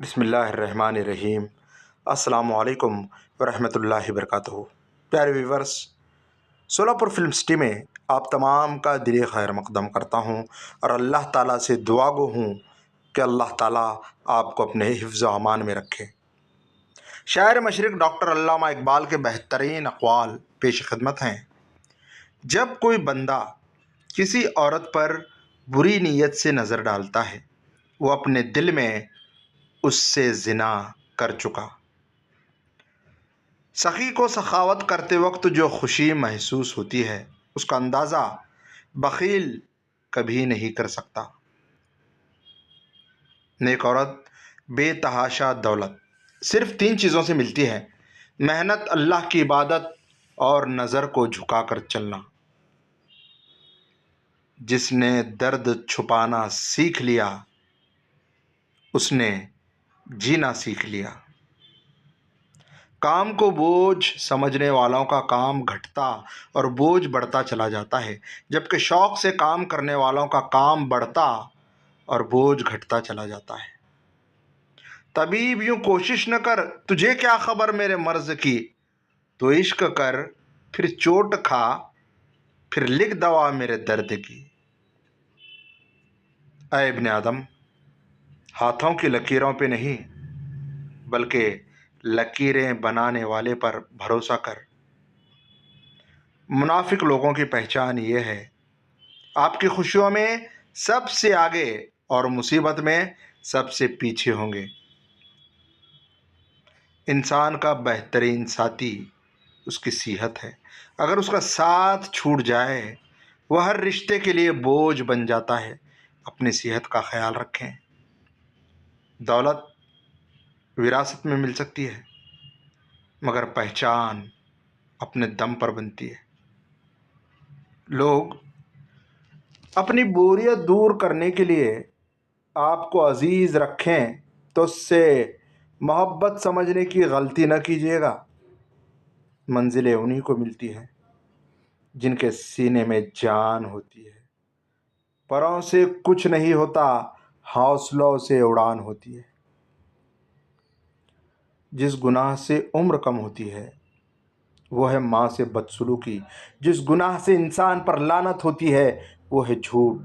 بسم اللہ الرحمن الرحیم۔ السلام علیکم ورحمۃ اللہ وبرکاتہ۔ پیارے ویورس، سولاپور فلم سٹی میں آپ تمام کا دلی خیر مقدم کرتا ہوں اور اللہ تعالیٰ سے دعا گو ہوں کہ اللہ تعالیٰ آپ کو اپنے حفظ و امان میں رکھے۔ شاعر مشرق ڈاکٹر علامہ اقبال کے بہترین اقوال پیش خدمت ہیں۔ جب کوئی بندہ کسی عورت پر بری نیت سے نظر ڈالتا ہے، وہ اپنے دل میں اس سے زنا کر چکا۔ سخی کو سخاوت کرتے وقت جو خوشی محسوس ہوتی ہے، اس کا اندازہ بخیل کبھی نہیں کر سکتا۔ نیک عورت بے تحاشا دولت صرف 3 چیزوں سے ملتی ہے: محنت، اللہ کی عبادت اور نظر کو جھکا کر چلنا۔ جس نے درد چھپانا سیکھ لیا، اس نے جینا سیکھ لیا۔ کام کو بوجھ سمجھنے والوں کا کام گھٹتا اور بوجھ بڑھتا چلا جاتا ہے، جبکہ شوق سے کام کرنے والوں کا کام بڑھتا اور بوجھ گھٹتا چلا جاتا ہے۔ طبیب یوں کوشش نہ کر، تجھے کیا خبر میرے مرض کی، تو عشق کر پھر چوٹ کھا، پھر لکھ دوا میرے درد کی۔ اے ابن آدم، ہاتھوں کی لکیروں پہ نہیں بلکہ لکیریں بنانے والے پر بھروسہ کر۔ منافق لوگوں کی پہچان یہ ہے: آپ کی خوشیوں میں سب سے آگے اور مصیبت میں سب سے پیچھے ہوں گے۔ انسان کا بہترین ساتھی اس کی صحت ہے۔ اگر اس کا ساتھ چھوٹ جائے، وہ ہر رشتے کے لیے بوجھ بن جاتا ہے۔ اپنی صحت کا خیال رکھیں۔ دولت وراثت میں مل سکتی ہے، مگر پہچان اپنے دم پر بنتی ہے۔ لوگ اپنی بوریت دور کرنے کے لیے آپ کو عزیز رکھیں تو اس سے محبت سمجھنے کی غلطی نہ کیجیے گا۔ منزلیں انہی کو ملتی ہیں جن کے سینے میں جان ہوتی ہے۔ پروں سے کچھ نہیں ہوتا، حوصلوں سے اڑان ہوتی ہے۔ جس گناہ سے عمر کم ہوتی ہے وہ ہے ماں سے بدسلوکی۔ جس گناہ سے انسان پر لعنت ہوتی ہے وہ ہے جھوٹ۔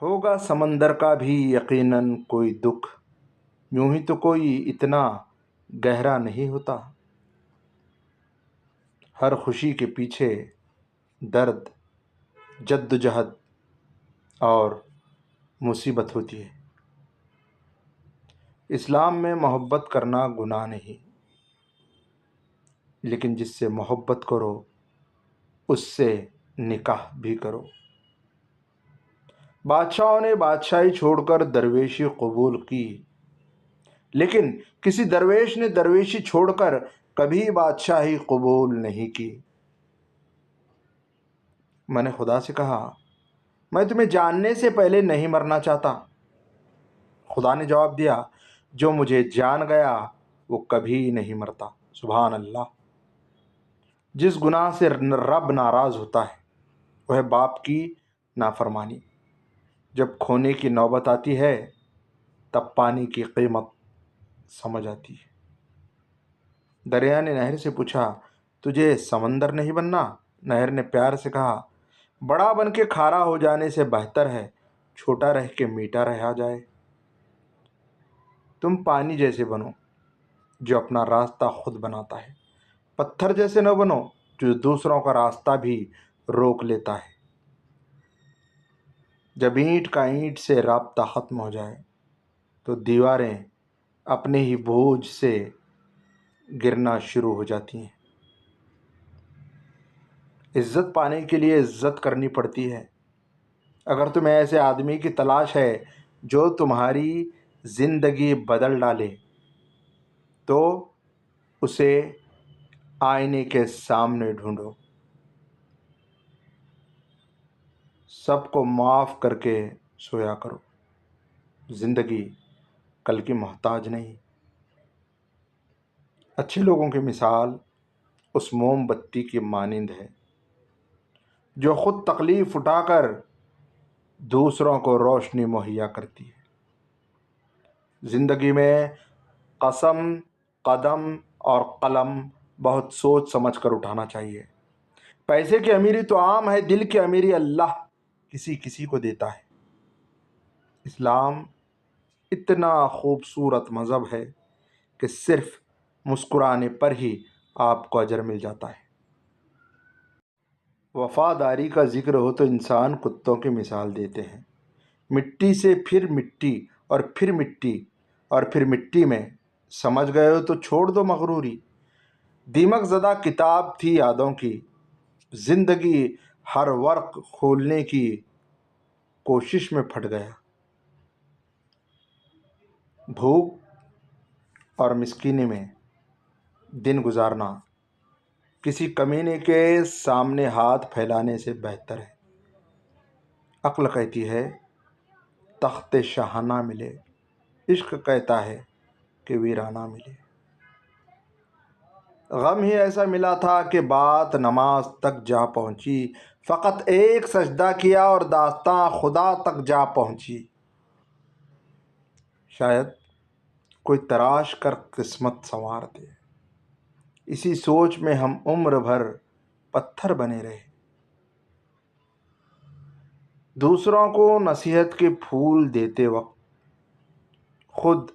ہوگا سمندر کا بھی یقیناً کوئی دکھ، یوں ہی تو کوئی اتنا گہرا نہیں ہوتا۔ ہر خوشی کے پیچھے درد، جدوجہد اور مصیبت ہوتی ہے۔ اسلام میں محبت کرنا گناہ نہیں، لیکن جس سے محبت کرو اس سے نکاح بھی کرو۔ بادشاہوں نے بادشاہی چھوڑ کر درویشی قبول کی، لیکن کسی درویش نے درویشی چھوڑ کر کبھی بادشاہی قبول نہیں کی۔ میں نے خدا سے کہا، میں تمہیں جاننے سے پہلے نہیں مرنا چاہتا۔ خدا نے جواب دیا، جو مجھے جان گیا وہ کبھی نہیں مرتا۔ سبحان اللہ۔ جس گناہ سے رب ناراض ہوتا ہے وہ ہے باپ کی نافرمانی۔ جب کھونے کی نوبت آتی ہے تب پانی کی قیمت سمجھ آتی ہے۔ دریا نے نہر سے پوچھا، تجھے سمندر نہیں بننا؟ نہر نے پیار سے کہا، بڑا بن کے کھارا ہو جانے سے بہتر ہے چھوٹا رہ کے میٹھا رہا جائے۔ تم پانی جیسے بنو جو اپنا راستہ خود بناتا ہے، پتھر جیسے نہ بنو جو دوسروں کا راستہ بھی روک لیتا ہے۔ جب اینٹ کا اینٹ سے رابطہ ختم ہو جائے تو دیواریں اپنے ہی بوجھ سے گرنا شروع ہو جاتی ہیں۔ عزت پانے کے لیے عزت کرنی پڑتی ہے۔ اگر تمہیں ایسے آدمی کی تلاش ہے جو تمہاری زندگی بدل ڈالے تو اسے آئینے کے سامنے ڈھونڈو۔ سب کو معاف کر کے سویا کرو۔ زندگی کل کی محتاج نہیں۔ اچھے لوگوں کی مثال اس موم بتی کی مانند ہے جو خود تکلیف اٹھا کر دوسروں کو روشنی مہیا کرتی ہے۔ زندگی میں قسم، قدم اور قلم بہت سوچ سمجھ کر اٹھانا چاہیے۔ پیسے کی امیری تو عام ہے، دل کی امیری اللہ کسی کسی کو دیتا ہے۔ اسلام اتنا خوبصورت مذہب ہے کہ صرف مسکرانے پر ہی آپ کو اجر مل جاتا ہے۔ وفاداری کا ذکر ہو تو انسان کتوں کی مثال دیتے ہیں، مٹی سے پھر مٹی اور پھر مٹی اور پھر مٹی میں، سمجھ گئے ہو تو چھوڑ دو مغروری۔ دیمک زدہ کتاب تھی یادوں کی، زندگی ہر ورق کھولنے کی کوشش میں پھٹ گیا۔ بھوک اور مسکینی میں دن گزارنا کسی کمینے کے سامنے ہاتھ پھیلانے سے بہتر ہے۔ عقل کہتی ہے تخت شاہانہ ملے، عشق کہتا ہے کہ ویرانہ ملے۔ غم ہی ایسا ملا تھا کہ بات نماز تک جا پہنچی، فقط ایک سجدہ کیا اور داستاں خدا تک جا پہنچی۔ شاید کوئی تراش کر قسمت سنوار دے، اسی سوچ میں ہم عمر بھر پتھر بنے رہے۔ دوسروں کو نصیحت کے پھول دیتے وقت خود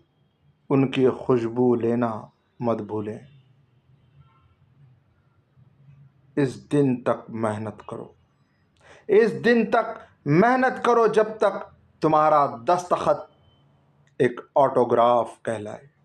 ان کی خوشبو لینا مت بھولیں۔ اس دن تک محنت کرو، اس دن تک محنت کرو جب تک تمہارا دستخط ایک آٹوگراف کہلائے۔